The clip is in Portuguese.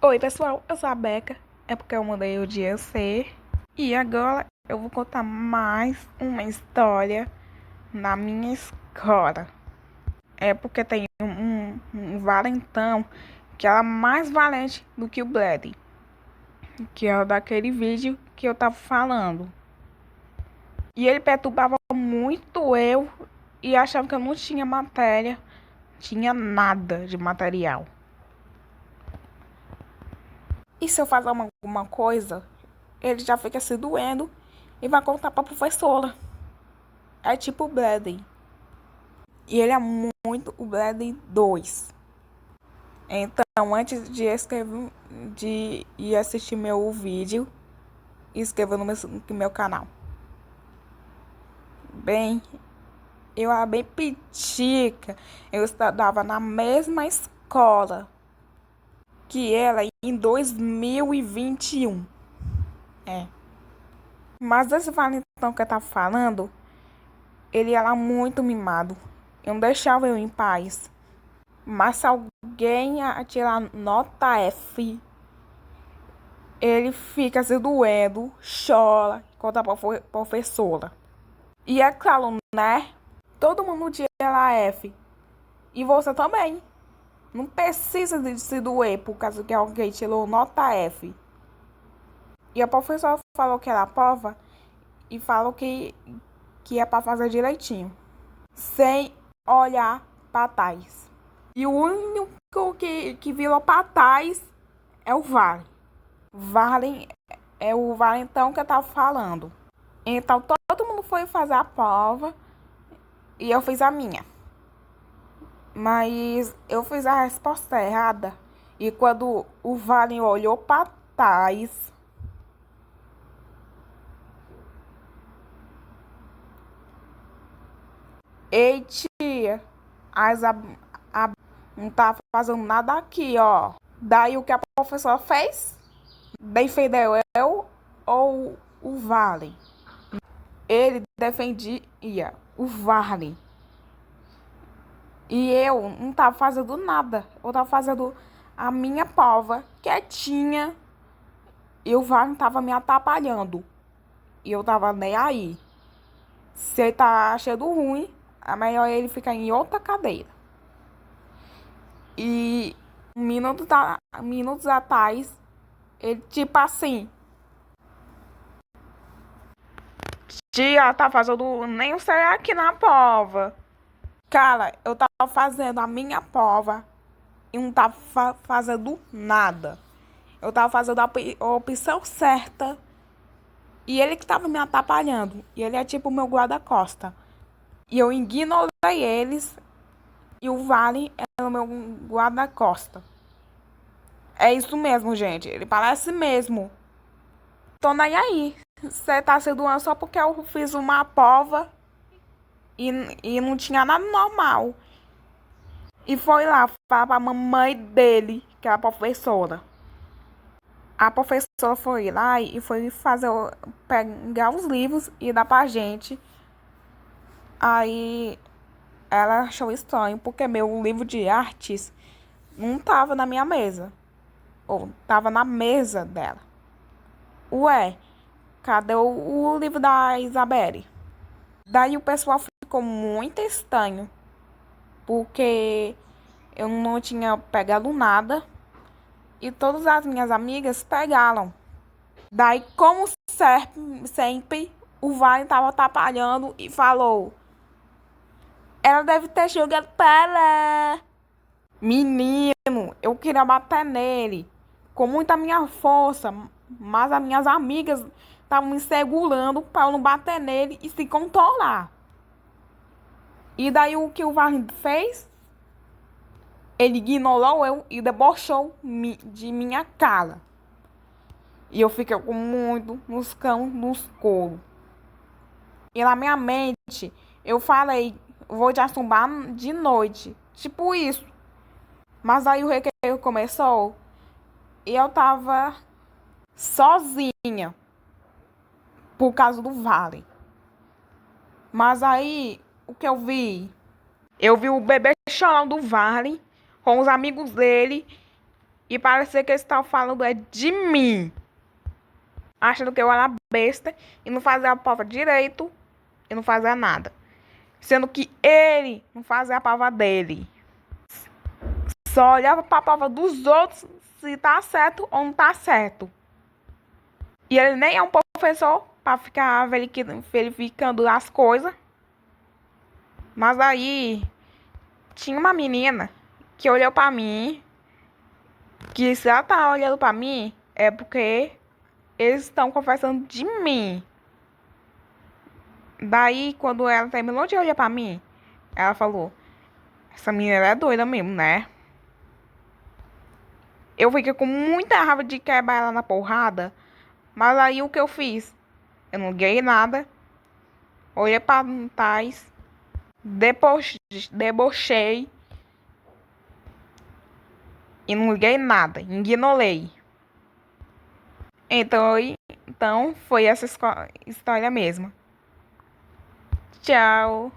Oi, pessoal, eu sou a Beca. É porque eu mudei o dia C. E agora eu vou contar mais uma história na minha escola. É porque tem um valentão que era mais valente do que o Bled, que é o daquele vídeo que eu tava falando. E ele perturbava muito eu e achava que eu não tinha matéria, tinha nada de material. E se eu fazer alguma coisa, ele já fica se doendo e vai contar pra professora. É tipo o Bradley. E ele é muito o Bradley 2. Então, antes de escrever, de ir assistir meu vídeo, inscreva no meu canal. Bem, eu era bem pitica. Eu estudava na mesma escola que ela em 2021. É. Mas esse valentão que eu tava falando, ele era muito mimado. Eu não deixava eu em paz. Mas se alguém tirar nota F, ele fica se doendo, chora, conta pra professora. E é claro, né? Todo mundo tira F. E você também. Não precisa de se doer por causa que alguém tirou nota F. E a professora falou que era prova e falou que é pra fazer direitinho. Sem olhar pra trás. E o único que virou pra trás é o Vale. Vale é o valentão que eu tava falando. Então todo mundo foi fazer a prova e eu fiz a minha. Mas eu fiz a resposta errada. E quando o Vale olhou pra trás, ei tia, as não tá fazendo nada aqui, ó. Daí o que a professora fez? Defendeu eu ou o Vale? Ele defendia o Vale. E eu não tava fazendo nada. Eu tava fazendo a minha prova quietinha. E o Vale tava me atrapalhando. E eu tava nem aí. Se ele tá achando ruim, é melhor ele ficar em outra cadeira. E minutos atrás, ele tipo assim, tia, tá fazendo nem sei aqui na prova. Cara, eu tava fazendo a minha prova e não tava fazendo nada. Eu tava fazendo a opção certa e ele que tava me atrapalhando. E ele é tipo o meu guarda-costa. E eu ignorei eles e o Vale era o meu guarda-costa. É isso mesmo, gente. Ele parece mesmo. Tô nem aí. Você tá se doando só porque eu fiz uma prova e, e não tinha nada normal. E foi lá falar pra mamãe dele, que é a professora. A professora foi lá e foi fazer pegar os livros e dar pra gente. Aí ela achou estranho, porque meu livro de artes não tava na minha mesa. Ou tava na mesa dela. Ué, cadê o livro da Isabelle? Daí o pessoal ficou muito estranho, porque eu não tinha pegado nada e todas as minhas amigas pegaram. Daí, como sempre, o Vale estava atrapalhando e falou: ela deve ter jogado para. Menino, eu queria bater nele com muita minha força, mas as minhas amigas estavam me segurando para eu não bater nele e se controlar. E daí o que o Vale fez? Ele ignorou eu e debochou de minha cara. E eu fiquei com muito nos cão, nos couro. E na minha mente, eu falei, vou te assombar de noite. Tipo isso. Mas aí o recreio começou e eu tava sozinha por causa do Vale. Mas aí, o que eu vi? Eu vi o bebê chorando do Vale com os amigos dele E parecia que eles estavam falando de mim. Achando que eu era besta e não fazia a prova direito e não fazia nada. Sendo que ele não fazia a prova dele. Só olhava para a prova dos outros se tá certo ou não tá certo. E ele nem é um professor para ficar verificando as coisas. Mas aí tinha uma menina que olhou para mim, que se ela tá olhando para mim é porque eles estão conversando de mim. Daí, quando ela terminou de olhar pra mim, ela falou: essa menina é doida mesmo, né? Eu fiquei com muita raiva de quebrar ela na porrada. Mas aí o que eu fiz? Eu não ganhei nada. Olhei pra trás. Depois debochei. E não liguei nada. Ignorei. Então foi essa história mesmo. Tchau.